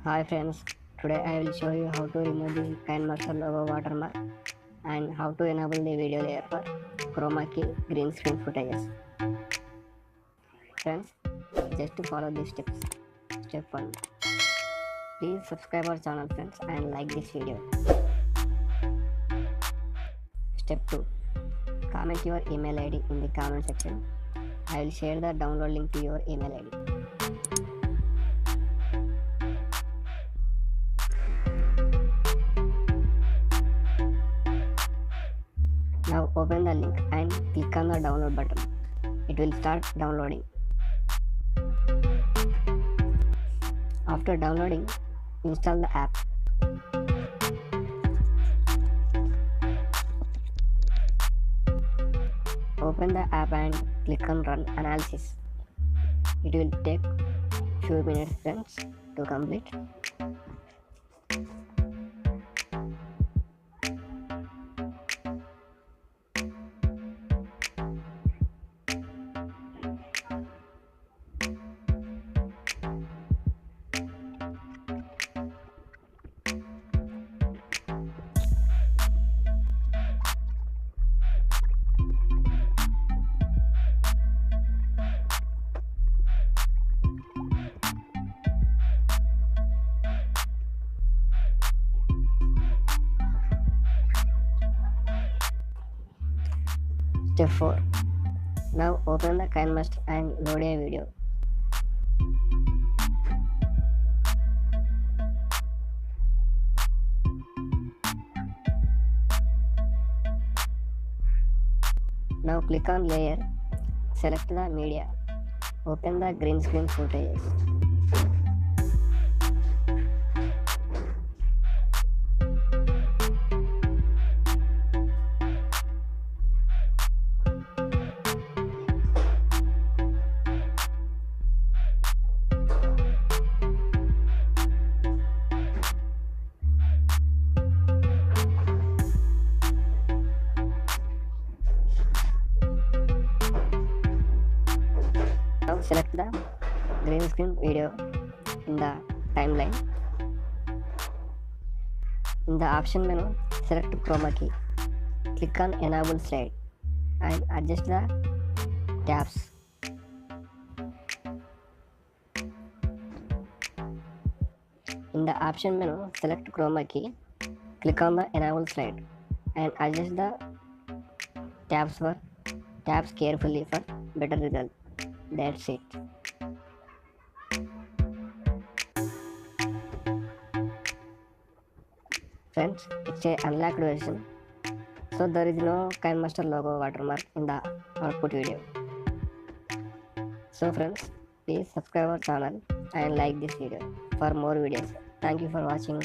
Hi friends, today I will show you how to remove the KineMaster logo watermark and how to enable the video layer for Chroma key green screen footages. Friends, just to follow these steps. Step 1. Please subscribe our channel friends and like this video. Step 2. Comment your email ID in the comment section. I will share the download link to your email ID. Now open the link and click on the download button. It will start downloading. After downloading, install the app. Open the app and click on Run Analysis. It will take few minutes friends to complete. Step 4. Now open the KineMaster and load a video. Now click on layer, select the media, open the green screen footages. Now select the green screen video in the timeline. In the option menu, select Chroma key. Click on enable slide and adjust the tabs. In the option menu, select Chroma key. Click on the enable slide and adjust the tabs carefully for better result. That's it. Friends, it's a unlocked version, so there is no KineMaster logo watermark in the output video. So friends, please subscribe our channel and like this video for more videos. Thank you for watching.